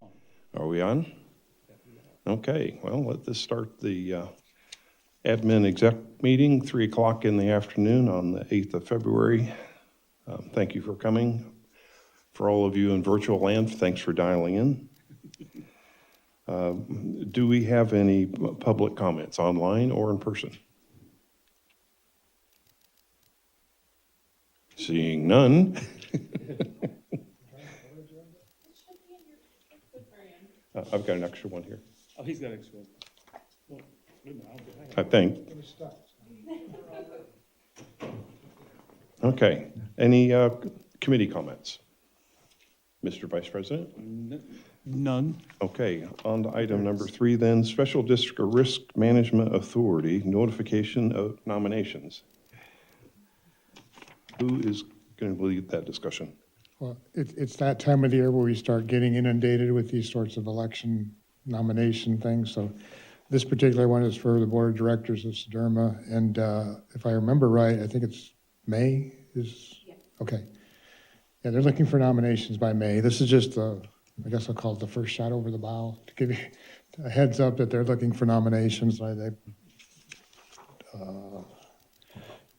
Are we on? Okay, well, let us start the admin exec meeting, 3 o'clock in the afternoon on the 8th of February. Thank you for coming. For all of you in virtual land, thanks for dialing in. Do we have any public comments online or in person? Seeing none. I've got an extra one here. Oh, he's got extra. Well, I think. Okay. Any committee comments? Mr. Vice President? None. Okay. On to item number 3 then. Special District Risk Management Authority, notification of nominations. Who is going to lead that discussion? Well, it's that time of the year where we start getting inundated with these sorts of election nomination things. So this particular one is for the Board of Directors of Sederma. And if I remember right, I think it's May is, okay. Yeah, they're looking for nominations by May. This is just I guess I'll call it the first shot over the bow to give you a heads up that they're looking for nominations.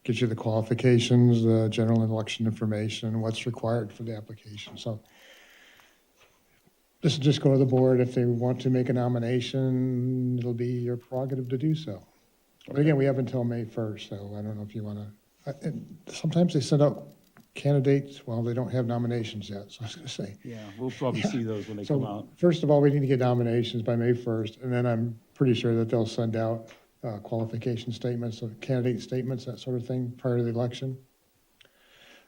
Gives you the qualifications, the general election information, what's required for the application. So this will just go to the board. If they want to make a nomination, it'll be your prerogative to do so. But again, we have until May 1st, so I don't know if you want to. Sometimes they send out candidates, well, they don't have nominations yet, so I was going to say. Yeah, we'll probably see those when they come out. First of all, we need to get nominations by May 1st, and then I'm pretty sure that they'll send out qualification statements, or candidate statements, that sort of thing, prior to the election.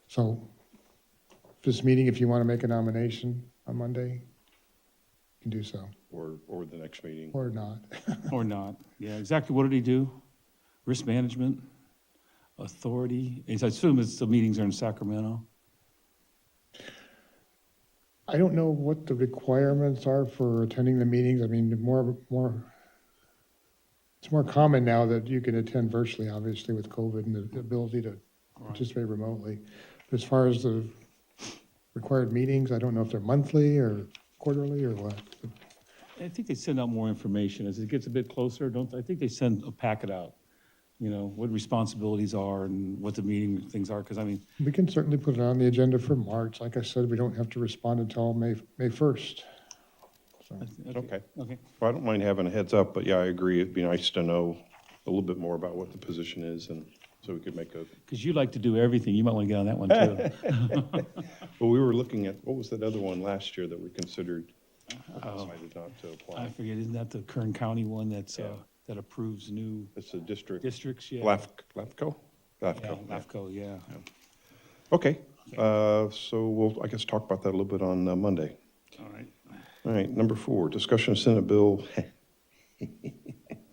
So this meeting, if you want to make a nomination on Monday, you can do so. Or the next meeting? Or not. Or not. Yeah, exactly. What did he do? Risk management, authority. I assume it's the meetings are in Sacramento. I don't know what the requirements are for attending the meetings. I mean, it's more common now that you can attend virtually, obviously, with COVID and the ability to participate remotely. But as far as the required meetings, I don't know if they're monthly or quarterly or what. I think they send out more information as it gets a bit closer. I think they send a packet out, you know, what responsibilities are and what the meeting things are. Because I mean, We can certainly put it on the agenda for March. Like I said, we don't have to respond until May 1st. So, Okay. Okay. Well, I don't mind having a heads up, but yeah, I agree. It'd be nice to know a little bit more about what the position is, and so we could make a. Because you like to do everything. You might want to get on that one too. Well, we were looking at, what was that other one last year that we considered? Oh. Decided not to I apply. forget, isn't that the Kern County one that's, Yeah. that approves new It's a district. districts? Yeah. LAFCO? Yeah, LAFCO. Yeah. LAFCO, yeah. Okay, so we'll, I guess, talk about that a little bit on Monday. All right. All right, number 4, discussion of Senate Bill.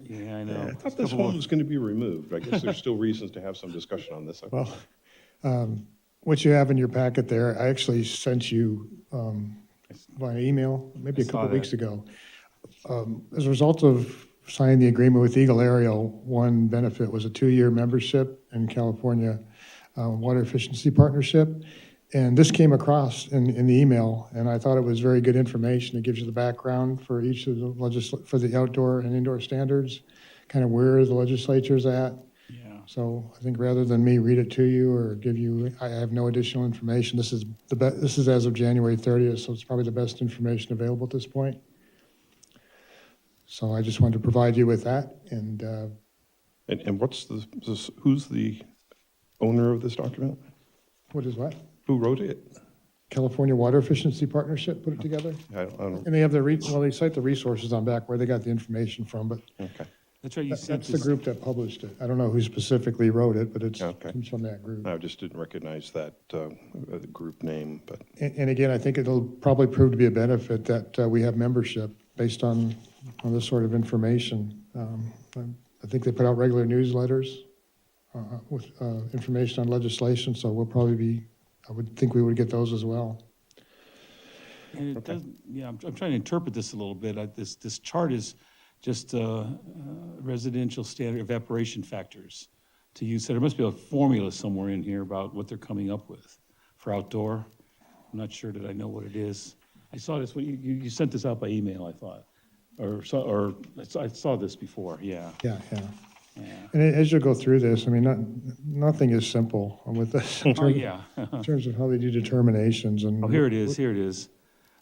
Yeah, I know. I thought this one was going to be removed. I guess there's still reasons to have some discussion on this. well, what you have in your packet there, I actually sent you by email, maybe a I saw couple of weeks that. ago. As a result of signing the agreement with Eagle Aerial, one benefit was a 2-year membership in California Water Efficiency Partnership. And this came across in the email, and I thought it was very good information. It gives you the background for each of the for the outdoor and indoor standards, kind of where the legislature's at. Yeah. So I think rather than me read it to you or give you, I have no additional information. This is this is as of January 30th, so it's probably the best information available at this point. So I just wanted to provide you with that. And what's who's the owner of this document? what is what? Who wrote it? California Water Efficiency Partnership put it together. I don't, And they have they cite the resources on back where they got the information from, but okay. That's right, you sent that's the this. group that published it. I don't know who specifically wrote it, but it Okay. comes from that group. I just didn't recognize that group name, but And again, I think it'll probably prove to be a benefit that we have membership based on this sort of information. I think they put out regular newsletters with information on legislation, so we'll probably be, I would think we would get those as well. And it doesn't, yeah, I'm trying to interpret this a little bit. This chart is just residential standard evaporation factors to use. So there must be a formula somewhere in here about what they're coming up with for outdoor. I'm not sure that I know what it is. I saw this, when you sent this out by email, I thought, or I saw this before, yeah. Yeah. Yeah. And as you go through this, I mean, nothing is simple with this in Oh, terms, yeah. in terms of how they do determinations and. Oh, here it is.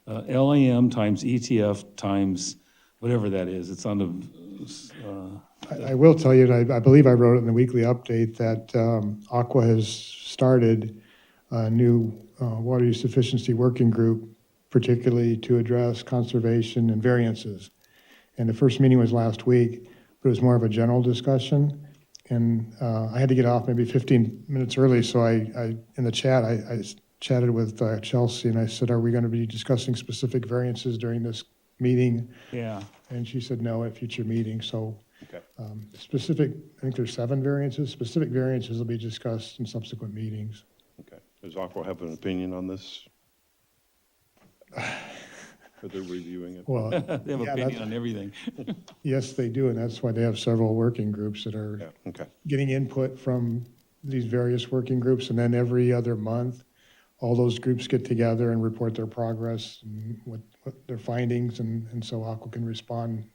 LAM times ETF times whatever that is. It's on the, I will tell you, and I believe I wrote it in the weekly update, that Aqua has started a new water use efficiency working group, particularly to address conservation and variances. And the first meeting was last week, but it was more of a general discussion. And I had to get off maybe 15 minutes early, so I in the chat, I chatted with Chelsea, and I said, are we going to be discussing specific variances during this meeting? yeah. And she said no at future meetings. So Okay. specific, I think there's 7 variances. Specific variances will be discussed in subsequent meetings. Okay. Does Aqua have an opinion on this? Are they reviewing it? Well, They have yeah, opinion that's- on everything. yes, they do, and that's why they have several working groups that are Yeah, okay. getting input from these various working groups, and then every other month, all those groups get together and report their progress and what their findings, and so Aqua can respond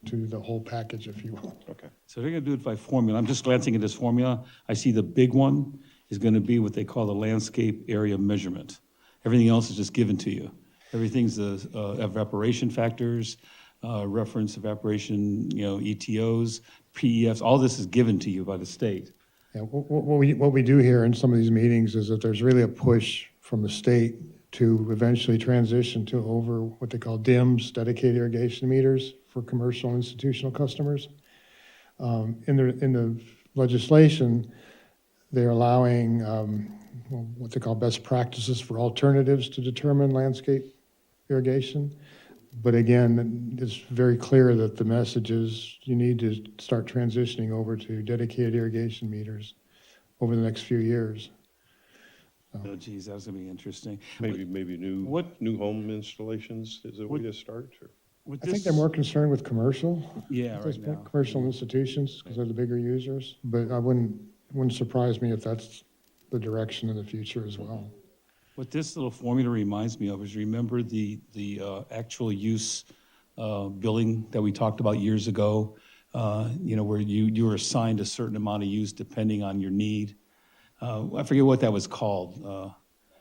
to the whole package, if you will. Okay. So they're gonna do it by formula. I'm just glancing at this formula. I see the big one is gonna be what they call the landscape area measurement. Everything else is just given to you. Everything's the evaporation factors, reference evaporation, ETOs, PEFs, all this is given to you by the state. Yeah, what we do here in some of these meetings is that there's really a push from the state to eventually transition to over what they call DIMS, dedicated irrigation meters for commercial and institutional customers. In the legislation, they're allowing what they call best practices for alternatives to determine landscape irrigation. But again, it's very clear that the message is you need to start transitioning over to dedicated irrigation meters over the next few years. Oh geez, that's gonna be interesting. Maybe new What- new home installations is a way to start, or? With I think this- they're more concerned with commercial. Yeah, at this right point, now. Commercial institutions, because they're the bigger users. But it wouldn't surprise me if that's the direction in the future as well. What this little formula reminds me of is, remember the actual use billing that we talked about years ago? Where you were assigned a certain amount of use depending on your need. I forget what that was called.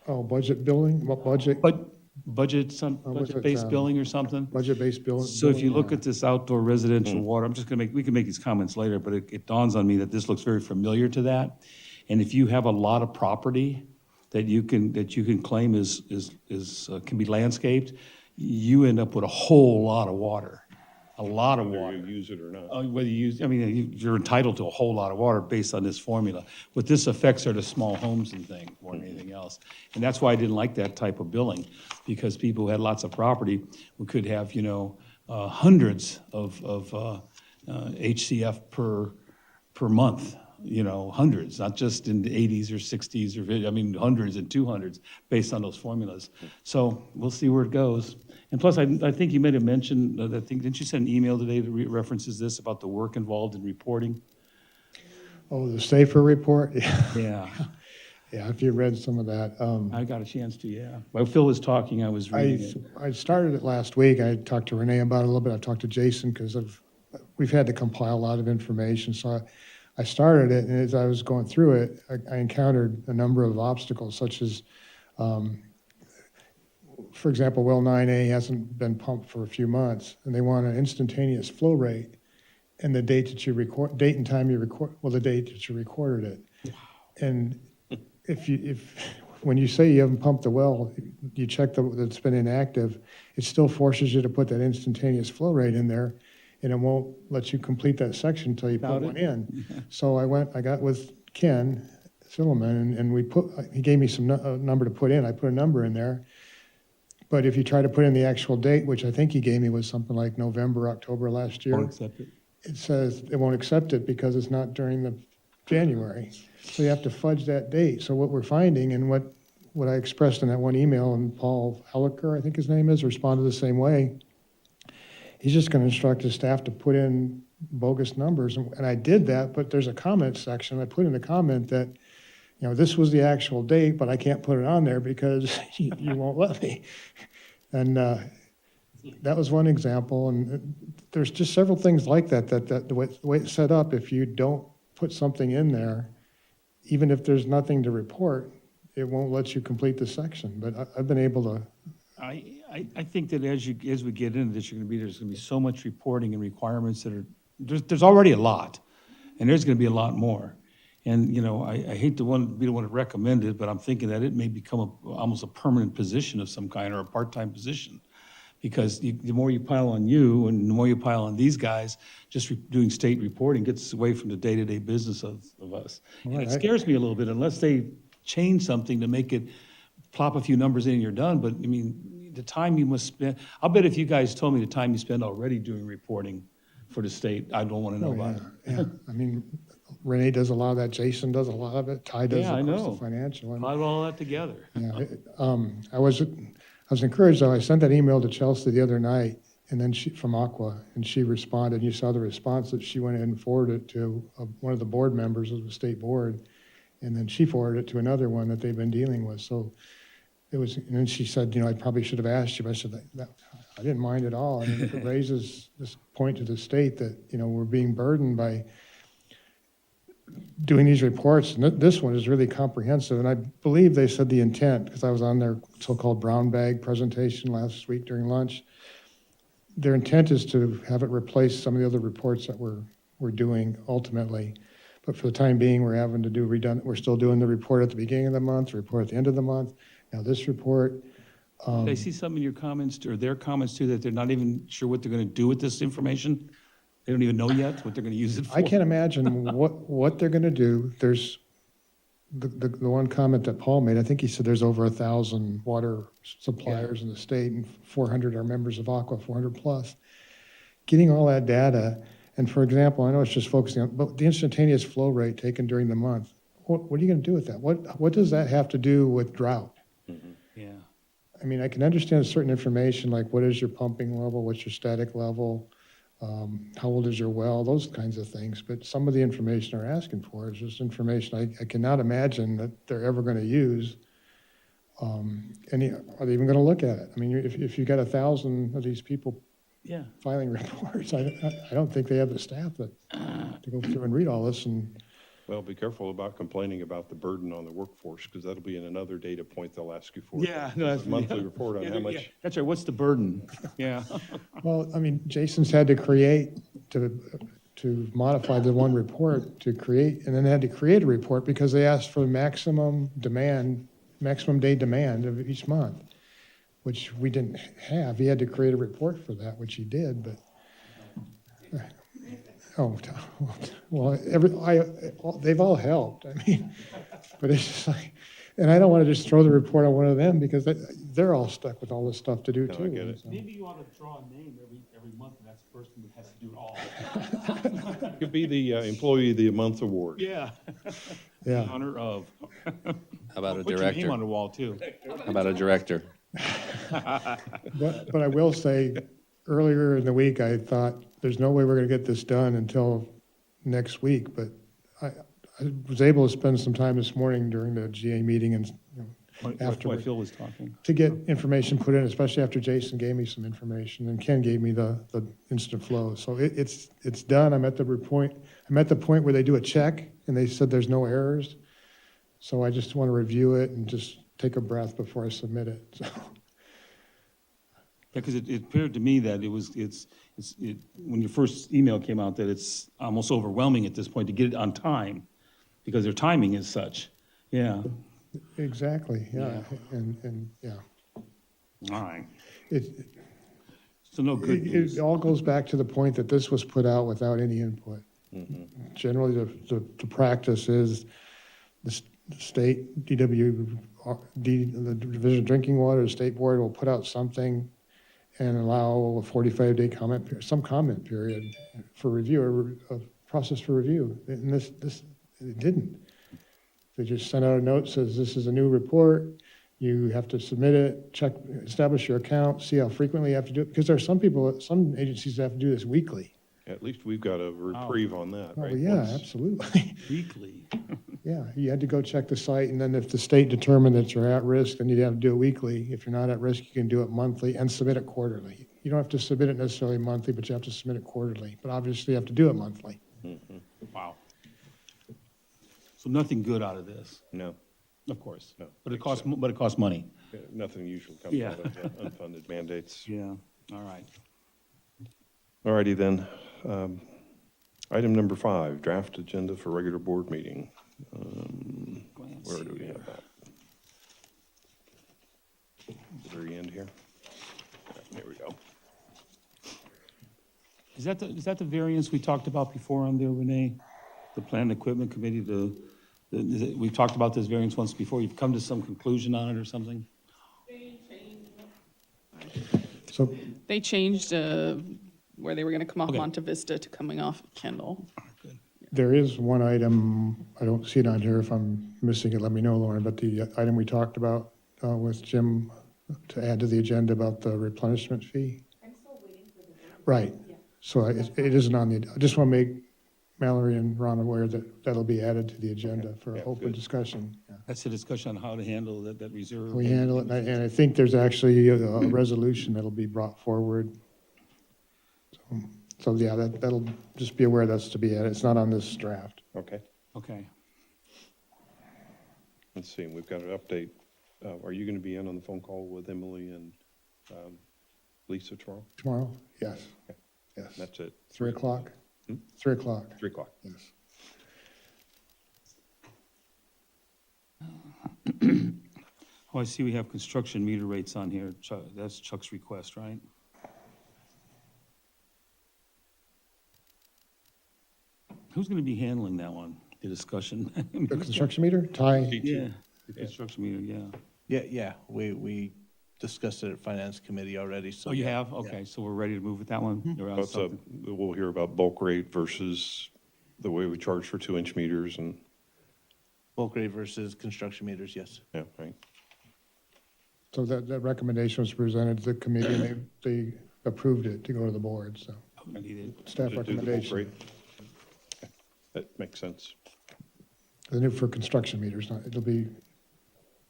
Oh, budget billing, what budget? But was it, budget-based billing or something? Budget-based billing. So if you look yeah. at this outdoor residential water, we can make these comments later, but it dawns on me that this looks very familiar to that. And if you have a lot of property that you can claim can be landscaped, you end up with a whole lot of water, Whether you use it or not. Whether you use, you're entitled to a whole lot of water based on this formula. What this affects are the small homes and things more than anything else. And that's why I didn't like that type of billing, because people who had lots of property who could have, hundreds of HCF per month, hundreds, not just in the 80s or 60s or, hundreds and 200s based on those formulas. So we'll see where it goes. And plus, I think you made a mention, didn't you send an email today that references this about the work involved in reporting? Oh, the SAFER report? Yeah, Yeah, if you read some of that. I got a chance to, yeah. While Phil was talking, I was reading it. I started it last week. I talked to Renee about it a little bit. I talked to Jason because we've had to compile a lot of information. So I started it, and as I was going through it, I encountered a number of obstacles, such as, for example, well 9A hasn't been pumped for a few months, and they want an instantaneous flow rate and the date that you record, date and time you record, well, the date that you recorded it. And when you say you haven't pumped the well, you check that it's been inactive, it still forces you to put that instantaneous flow rate in there, and it won't let you complete that section until you put one in. So I got with Ken Silliman, and he gave me some number to put in. I put a number in there. But if you try to put in the actual date, which I think he gave me was something like November, October last year, Won't accept it. it says it won't accept it because it's not during the January. So you have to fudge that date. So what we're finding, and what I expressed in that one email, and Paul Helliker, I think his name is, responded the same way. He's just going to instruct his staff to put in bogus numbers. And I did that, but there's a comment section. I put in a comment that, this was the actual date, but I can't put it on there because you won't let me. And that was one example, and there's just several things like that, the way it's set up, if you don't put something in there, even if there's nothing to report, it won't let you complete the section. But I've been able to, I think that as we get into this, there's gonna be so much reporting and requirements that are, there's already a lot, and there's gonna be a lot more. And, I hate to be the one to recommend it, but I'm thinking that it may become almost a permanent position of some kind, or a part-time position. Because the more you pile on you, and the more you pile on these guys, just doing state reporting gets away from the day-to-day business of us. And it scares me a little bit, unless they change something to make it, plop a few numbers in and you're done. But, the time you must spend, I'll bet if you guys told me the time you spend already doing reporting for the state, I don't want to know about it. yeah. Renee does a lot of that, Jason does a lot of it, Ty does, Yeah, I of course, know. the financial. And, Pile all that together. yeah, I was encouraged, though. I sent that email to Chelsea the other night, and then from Aqua, and she responded. You saw the response that she went ahead and forwarded it to one of the board members of the state board, and then she forwarded it to another one that they've been dealing with. So it was, and then she said, I probably should have asked you, but I said, I didn't mind at all. If it raises this point to the state that, we're being burdened by doing these reports, and this one is really comprehensive, and I believe they said the intent, because I was on their so-called brown bag presentation last week during lunch. Their intent is to have it replace some of the other reports that we're doing ultimately, but for the time being, we're having to do we're still doing the report at the beginning of the month, the report at the end of the month. Now this report. Did I see some in your comments, or their comments too, that they're not even sure what they're going to do with this information? They don't even know yet what they're going to use it for? I can't imagine what they're going to do. There's the one comment that Paul made. I think he said there's over 1,000 water suppliers in the state, and 400 are members of Aqua, 400 plus. Getting all that data, and for example, I know it's just focusing on, but the instantaneous flow rate taken during the month. What are you going to do with that? What does that have to do with drought? Mm-hmm. Yeah. I can understand certain information, like what is your pumping level, what's your static level, how old is your well, those kinds of things. But some of the information they're asking for is just information I cannot imagine that they're ever going to use. Are they even going to look at it? If you've got 1,000 of these people filing reports, I don't think they have the staff to go through and read all this. And Well, be careful about complaining about the burden on the workforce, because that'll be in another data point they'll ask you for. Yeah, no, It's a monthly report on how much. Yeah, that's right. What's the burden? Yeah. well, Jason's had to create to modify the one report to create, and then had to create a report because they asked for the maximum day demand of each month, which we didn't have. He had to create a report for that, which he did, but. Oh, well, they've all helped. But it's just like, and I don't want to just throw the report on one of them because they're all stuck with all this stuff to do too. I get it. So. Maybe you ought to draw a name every month, and that's the person that has to do it all. Could be the Employee of the Month award. Yeah. Yeah. In honor of. How about a Put your name director? on the wall too. How about a director? But I will say, earlier in the week, I thought there's no way we're going to get this done until next week. But I was able to spend some time this morning during the GA meeting and after What Phil was talking. to get information put in, especially after Jason gave me some information and Ken gave me the instant flow. So it's done. I'm at the point where they do a check and they said there's no errors. So I just want to review it and just take a breath before I submit it. So. Yeah, because it appeared to me that when your first email came out, that it's almost overwhelming at this point to get it on time, because their timing is such. Yeah. Exactly. Yeah. And yeah. All right. It So no good news. all goes back to the point that this was put out without any input. Mm-hmm. Generally, the practice is the state DWD, the Division of Drinking Water, the state board will put out something and allow a 45-day comment period, some comment period for review, a process for review. And this it didn't. They just sent out a note, says this is a new report. You have to submit it, establish your account, see how frequently you have to do it. Because there are some agencies that have to do this weekly. At least we've got a reprieve on that, Oh, right? yeah, Once- absolutely. Weekly. Yeah, you had to go check the site, and then if the state determined that you're at risk, then you'd have to do it weekly. If you're not at risk, you can do it monthly and submit it quarterly. You don't have to submit it necessarily monthly, but you have to submit it quarterly. But obviously, you have to do it monthly. Wow. So nothing good out of this, No, of course. No, But it costs, but it costs money. nothing usually comes Yeah. out of unfunded mandates. Yeah, all right. All righty then. Item number 5, draft agenda for regular board meeting. Glance Where do we here. have that? The very end here? There we go. Is that the variance we talked about before on there, Renee? The Plan and Equipment Committee, we've talked about this variance once before. You've come to some conclusion on it or something? So They changed where they were going to come off Okay. Monte Vista to coming off Kendall. Good. there is one item, I don't see it on here. If I'm missing it, let me know, Lauren, but the item we talked about with Jim to add to the agenda about the replenishment fee. I'm still waiting for the. Right. So it isn't on the, I just want to make Mallory and Ron aware that that'll be added to the agenda for Yeah, open good. discussion. Yeah. That's a discussion on how to handle that reserve. We handle it, and I think there's actually a resolution that'll be brought forward. So yeah, that'll, just be aware that's to be added. It's not on this draft. Okay, Okay. let's see, we've got an update. Are you going to be in on the phone call with Emily and Lisa tomorrow? Tomorrow? Yes. Yes. That's it, 3 o'clock? Hmm? 3 o'clock, 3 o'clock. yes. Oh, I see we have construction meter rates on here. That's Chuck's request, right? Who's going to be handling that one, the discussion? The construction meter? Ty? Yeah, the construction meter, yeah. Yeah, we discussed it at Finance Committee already, so. Oh, you yeah, have? yeah. Okay, so we're ready to move with that one? Or else That's something? we'll hear about bulk rate versus the way we charge for 2-inch meters and, Bulk rate versus construction meters, yes. yeah, right. So that recommendation was presented to the committee, and they approved it to go to the board, so. I needed- Staff To do the bulk recommendation. rate. Okay, that makes sense. The new for construction meters, not,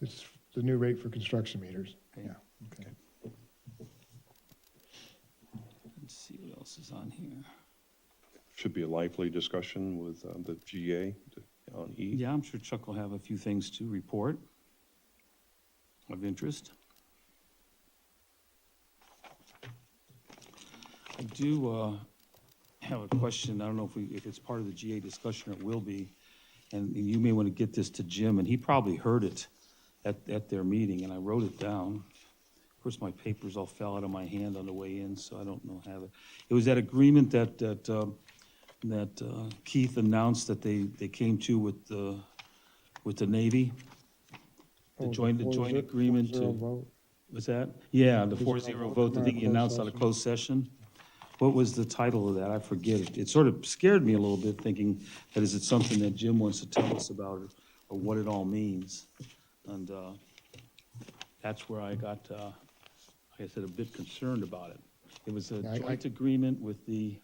it's the new rate for construction meters. Okay. Yeah, okay. Let's see what else is on here. Should be a lively discussion with the GA on E. Yeah, I'm sure Chuck will have a few things to report of interest. I do have a question. I don't know if it's part of the GA discussion or it will be. And you may want to get this to Jim, and he probably heard it at their meeting, and I wrote it down. Of course, my papers all fell out of my hand on the way in, so I don't know how to. It was that agreement that Keith announced that they came to with the Navy. The joint agreement 4-0 to, vote. what's that? Yeah, the 4-0 vote vote, I think he announced on a closed session. What was the title of that? I forget it. It sort of scared me a little bit, thinking that is it something that Jim wants to tell us about or what it all means? And that's where I got, like I said, a bit concerned about it. It was a Yeah, joint agreement with the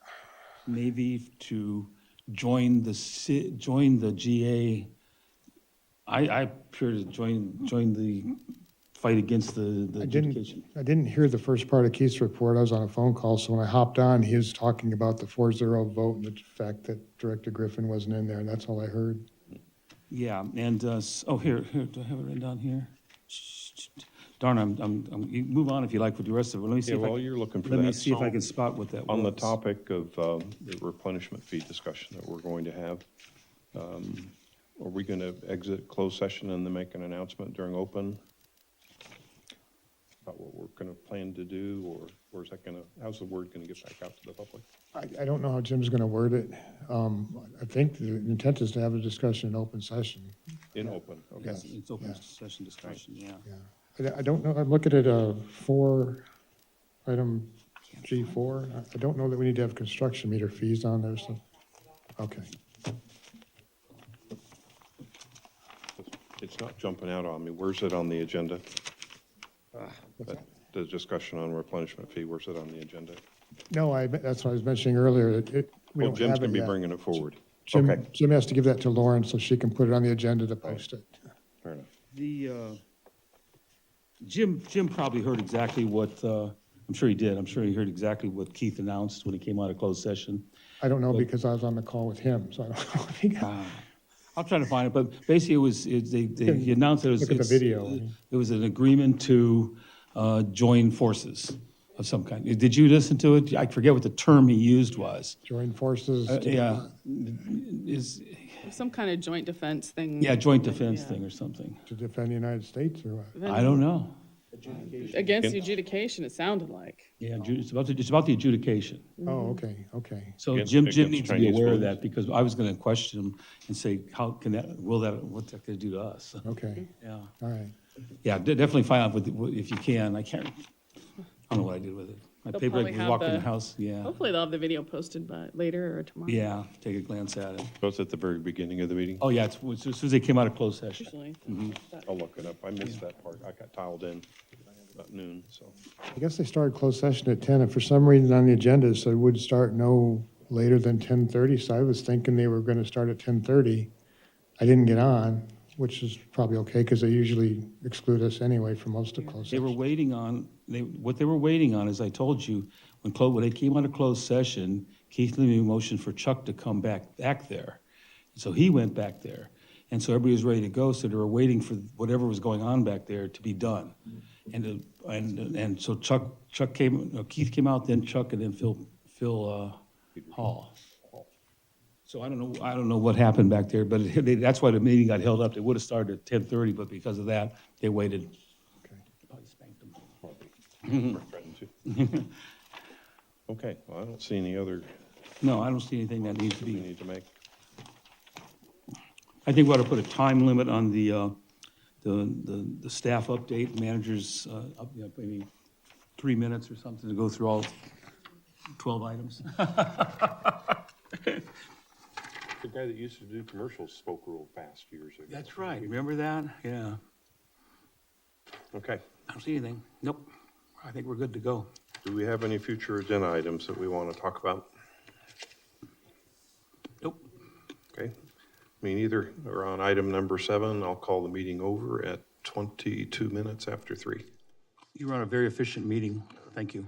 Navy to join the GA. I appear to join the fight against the adjudication. I didn't hear the first part of Keith's report. I was on a phone call, so when I hopped on, he was talking about the 4-0 vote and the fact that Director Griffin wasn't in there, and that's all I heard. Yeah, and, here, do I have it written down here? Darn, you move on if you like with the rest of it. Let me see Yeah, if I, while you're looking for let me that, see if I so can spot what that was. on the topic of the replenishment fee discussion that we're going to have, are we going to exit closed session and then make an announcement during open about what we're going to plan to do, or is that going to, how's the word going to get back out to the public? I don't know how Jim's going to word it. I think the intent is to have a discussion in open session. In open, okay. Yes. It's open Yeah. session discussion, yeah. Yeah. I don't know, I'm looking at item G4. I don't know that we need to have construction meter fees on there, so, okay. It's not jumping out on me. Where's it on the agenda? What's that? The discussion on replenishment fee, where's it on the agenda? No, that's what I was mentioning earlier. We Well, don't Jim's have going it to be yet. bringing it forward. Okay, Jim has to give that to Lauren so she can put it on the agenda to post it. fair enough. The, Jim probably heard exactly what, I'm sure he did, I'm sure he heard exactly what Keith announced when he came out of closed session. I don't know because I was on the call with him, so I don't know if he got. I'll try to find it, but basically he announced that it was. Look at the video. It was an agreement to join forces of some kind. Did you listen to it? I forget what the term he used was. Join forces. Yeah, is, Some kind of joint defense thing. yeah, joint defense Yeah. thing or something. To defend the United States or what? I don't know. Against adjudication, it sounded like. Yeah, it's about the adjudication. Oh, okay. So Against- Jim against needs to be Chinese aware of foods. that because I was going to question him and say, how can that, what's that going to do to us? Okay, Yeah, all right. yeah, definitely find out if you can. I don't know what I did with it. My They'll paper probably was have walking the the- house, yeah. Hopefully they'll have the video posted by later or tomorrow. Yeah, take a glance at it. Was at the very beginning of the meeting? Oh, yeah, it's as soon as they came out of closed session. Usually. I'll look it up. I missed that part. I got tiled in about noon, so. I guess they started closed session at 10, and for some reason on the agenda, it said would start no later than 10:30, so I was thinking they were gonna start at 10:30. I didn't get on, which is probably okay, because they usually exclude us anyway for most of closed They were session. waiting on, what they were waiting on, as I told you, when they came out of closed session, Keith made a motion for Chuck to come back there. So he went back there. And so everybody was ready to go, so they were waiting for whatever was going on back there to be done. And so Chuck came, Keith came out, then Chuck, and then Phil Hall. So I don't know what happened back there, but that's why the meeting got held up. They would have started at 10:30, but because of that, they waited. Probably spanked them. Threatened to. Okay, well, I don't see any other No, I don't see anything that needs to we be. need to make. I think we ought to put a time limit on the staff update, managers, maybe 3 minutes or something to go through all 12 items. The guy that used to do commercials spoke real fast years ago. That's right, remember that? Yeah. Okay. I don't see anything. Nope. I think we're good to go. Do we have any future agenda items that we want to talk about? Nope. Okay. Me neither. We're on item number 7. I'll call the meeting over at 22 minutes after 3. You run a very efficient meeting. Thank you.